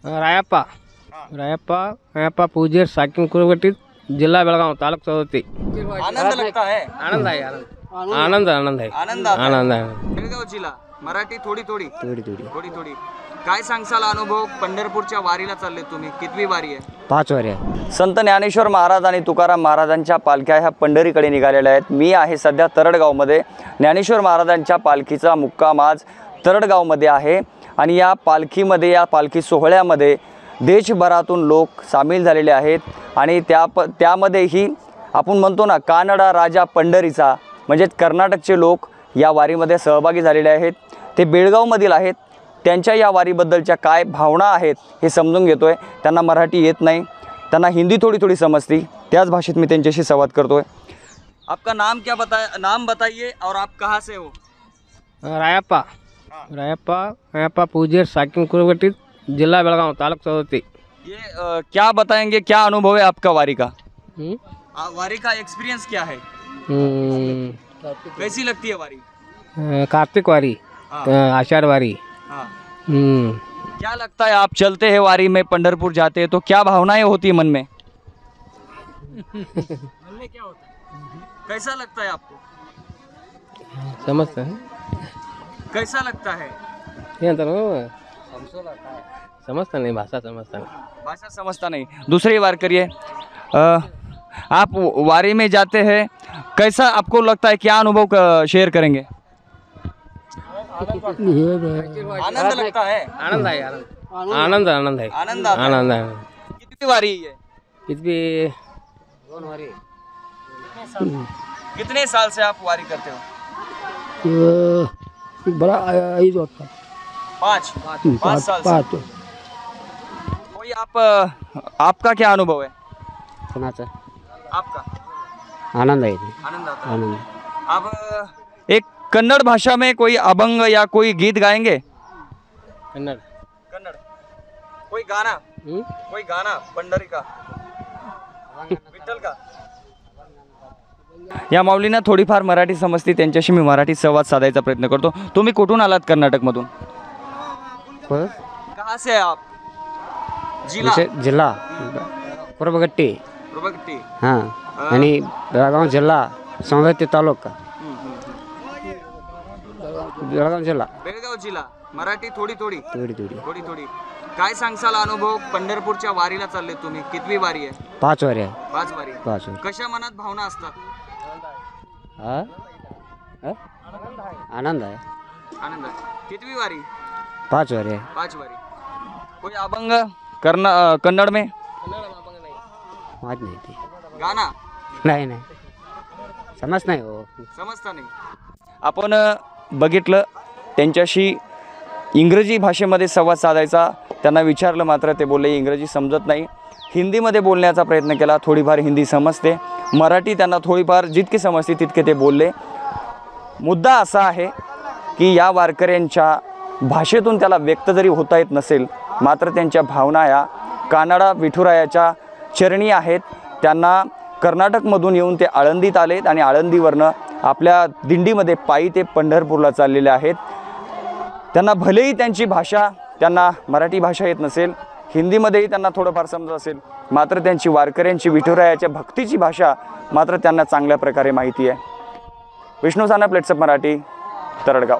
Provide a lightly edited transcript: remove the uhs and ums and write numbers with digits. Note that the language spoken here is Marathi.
ರಾಯಪ್ಪ ರಾಯಪ್ಪ पूजेर साकिन कुरगट्टी जिला बेळगाव तालुका सवदत्ती। आनंद लगता है। आनंद आहे आनंद आनंद आहे। बेळगाव जिल्हा मराठी थोडी थोडी काय सांगसाल अनुभव? पंढरपूरच्या वारीला चालले तुम्ही, कितवी वारी आहे? 5 वारी आहे। संत ज्ञानेश्वर महाराज आणि तुकाराम महाराजांच्या पालख्या ह्या पंढरीकडे निघालेल्या आहेत। मी आहे सध्या तरडगावमध्ये। ज्ञानेश्वर महाराजांच्या पालखीचा मुक्काम आज तरडगावमध्ये आहे आणि या पालखीमध्ये, या पालखी सोहळ्यामध्ये देशभरातून लोक सामील झालेले आहेत आणि त्यामध्येही आपण म्हणतो ना, कानडा राजा पंढरीचा म्हणजे कर्नाटकचे लोक या वारीमध्ये सहभागी झालेले आहेत। ते बेळगावमधील आहेत। त्यांच्या या वारीबद्दलच्या काय भावना आहेत हे समजून घेतोय। त्यांना मराठी येत नाही, त्यांना हिंदी थोडी समजती, त्याच भाषेत मी त्यांच्याशी संवाद करतोय। आपका नाम क्या बताइए और आप कहाँ से हो? रायप्पा पूजेर साकिन कुरगट्टी जिला बेळगाव तालुका सवदत्ती। ये क्या बताएंगे, क्या अनुभव है आपका वारी का? वारी का एक्सपीरियंस क्या है? कैसी लगती है वारी? कार्तिक वारी, आषाढ़ वारी। क्या लगता है, आप चलते हैं वारी में, पंढरपुर जाते हैं तो क्या भावनाएं होती है मन में? क्या होता है? कैसा लगता है आपको? समझता है? कैसा लगता है? समझता नहीं, भाषा समझता नहीं। दूसरी बार करिए। आप वारी में जाते हैं, कैसा आपको लगता है, क्या अनुभव शेयर करेंगे? आनंद लगता है। आनंद है। कितनी वारी है? कितनी वारी। कितने साल से आप वारी करते हो? बड़ा 5 होता। 5 साल से। कोई आपका क्या अनुभव है? कोणाचा? आपका आनंद आहे। आनंद आता है। अब एक कन्नड़ भाषा में कोई अभंग या कोई गीत गाएंगे? कन्नड़ कोई गाना पंढरी का, विठ्ठल का। या माऊलींना थोडीफार मराठी समजते, त्यांच्याशी मी मराठी संवाद साधायचा प्रयत्न करतो। तुम्ही कुठून आलात? कर्नाटकमधून। कहाँ से आप? जिल्हा कुरबगट्टी। हां, आणि बेळगाव जिल्हा सवदत्ती तालुका। बेळगाव जिल्हा मराठी थोडी काय सांगसाल अनुभव? पंढरपूरच्या वारीला चालले तुम्ही, कितवी वारी आहे? 5 वारी आहे। 5 वारी। 5 कशा मनात भावना असतात? आनंद आहे। कितवी वारी? 5 वारी आहे। 5 वारी। कोई अभंग कन्नड़ में? माहित नाही ते। गाना नाही समजत नाही हो। समजता नाही। आपण बघितलं, त्यांच्याशी इंग्रजी भाषेमध्ये संवाद साधायचा त्यांना विचारलं, मात्र ते बोलले इंग्रजी समजत नाही। हिंदीमध्ये बोलण्याचा प्रयत्न केला, थोडीफार हिंदी समजते, मराठी त्यांना थोडीफार जितकी समजते तितके ते बोलले। मुद्दा असा आहे की या वारकऱ्यांच्या भाषेतून त्याला व्यक्त जरी होता येत नसेल, मात्र त्यांच्या भावना या कानडा विठुरायाच्या चरणी आहेत। त्यांना कर्नाटकमधून येऊन ते आळंदीत आलेत आणि आळंदीवरनं आपल्या दिंडीमध्ये पायी ते पंढरपूरला चाललेले आहेत। त्यांना भलेही त्यांची भाषा, त्यांना मराठी भाषा येत नसेल, हिंदीमध्येही त्यांना थोडंफार समजत असेल, मात्र त्यांची वारकऱ्यांची विठुरायाच्या भक्तीची भाषा मात्र त्यांना चांगल्या प्रकारे माहिती आहे। विष्णू साना, प्लेट्सअप मराठी, तरडगाव।